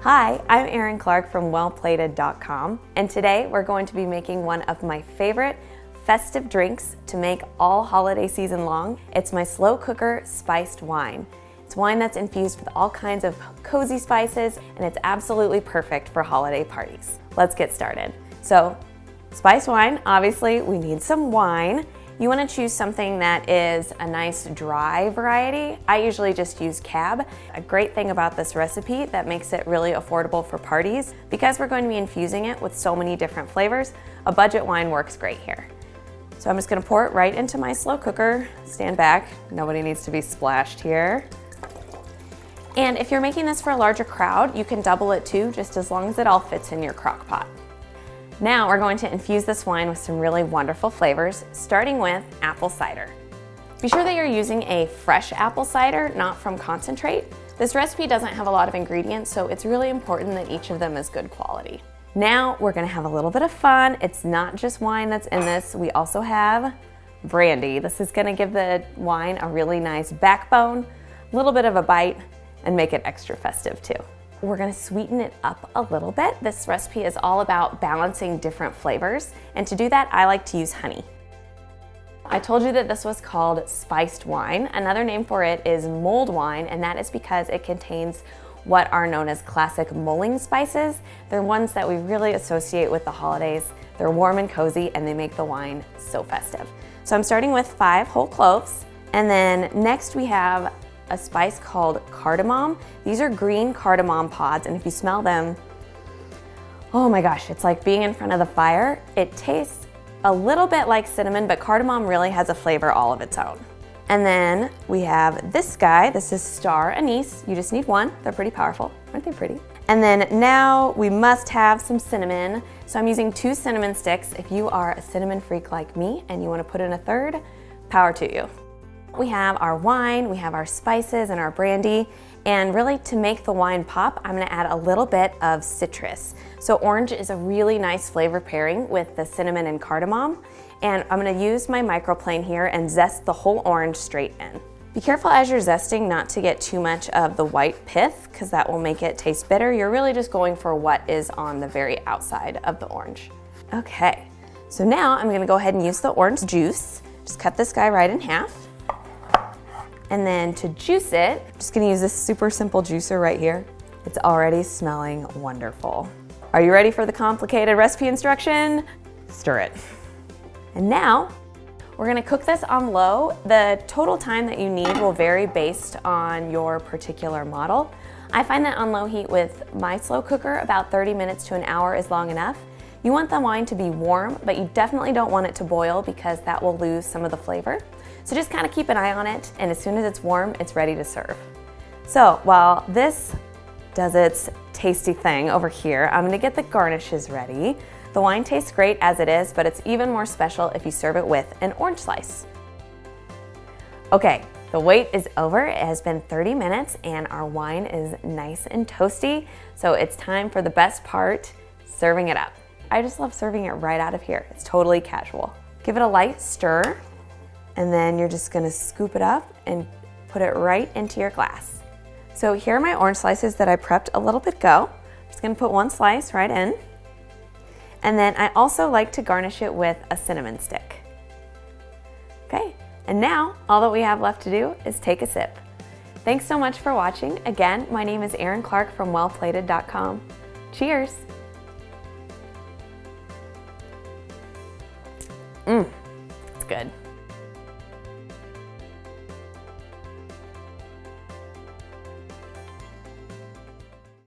Hi, I'm Erin Clarke from wellplated.com, and today we're going to be making one of my favorite festive drinks to make all holiday season long. It's my slow cooker spiced wine. It's wine that's infused with all kinds of cozy spices, and it's absolutely perfect for holiday parties. Let's get started. So, spiced wine, obviously we need some wine. You want to choose something that is a nice dry variety. I usually just use Cab. A great thing about this recipe that makes it really affordable for parties, because we're going to be infusing it with so many different flavors, a budget wine works great here. So I'm just going to pour it right into my slow cooker. Stand back, nobody needs to be splashed here. And if you're making this for a larger crowd, you can double it too, just as long as it all fits in your crock pot. Now we're going to infuse this wine with some really wonderful flavors, starting with apple cider. Be sure that you're using a fresh apple cider, not from concentrate. This recipe doesn't have a lot of ingredients, so it's really important that each of them is good quality. Now we're gonna have a little bit of fun. It's not just wine that's in this, we also have brandy. This is gonna give the wine a really nice backbone, a little bit of a bite, and make it extra festive too. We're gonna sweeten it up a little bit. This recipe is all about balancing different flavors, and to do that, I like to use honey. I told you that this was called spiced wine. Another name for it is mulled wine, and that is because it contains what are known as classic mulling spices. They're ones that we really associate with the holidays. They're warm and cozy, and they make the wine so festive. So I'm starting with 5 whole cloves, and then next we have a spice called cardamom. These are green cardamom pods, and if you smell them, oh my gosh, it's like being in front of the fire. It tastes a little bit like cinnamon, but cardamom really has a flavor all of its own. And then we have this guy. This is star anise. You just need one. They're pretty powerful. Aren't they pretty? And then now we must have some cinnamon. So I'm using 2 cinnamon sticks. If you are a cinnamon freak like me and you want to put in a third, power to you. We have our wine, we have our spices and our brandy, and really to make the wine pop, I'm gonna add a little bit of citrus. So orange is a really nice flavor pairing with the cinnamon and cardamom, and I'm gonna use my microplane here and zest the whole orange straight in. Be careful as you're zesting not to get too much of the white pith, because that will make it taste bitter. You're really just going for what is on the very outside of the orange. Okay, so now I'm gonna go ahead and use the orange juice. Just cut this guy right in half. And then to juice it, I'm just gonna use this super simple juicer right here. It's already smelling wonderful. Are you ready for the complicated recipe instruction? Stir it. And now, we're gonna cook this on low. The total time that you need will vary based on your particular model. I find that on low heat with my slow cooker, about 30 minutes to an hour is long enough. You want the wine to be warm, but you definitely don't want it to boil because that will lose some of the flavor. So just kind of keep an eye on it, and as soon as it's warm, it's ready to serve. So while this does its tasty thing over here, I'm gonna get the garnishes ready. The wine tastes great as it is, but it's even more special if you serve it with an orange slice. Okay, the wait is over. It has been 30 minutes and our wine is nice and toasty. So it's time for the best part, serving it up. I just love serving it right out of here. It's totally casual. Give it a light stir, and then you're just gonna scoop it up and put it right into your glass. So here are my orange slices that I prepped a little bit ago. I'm just gonna put 1 slice right in. And then I also like to garnish it with a cinnamon stick. Okay, and now all that we have left to do is take a sip. Thanks so much for watching. Again, my name is Erin Clarke from wellplated.com. Cheers. It's good.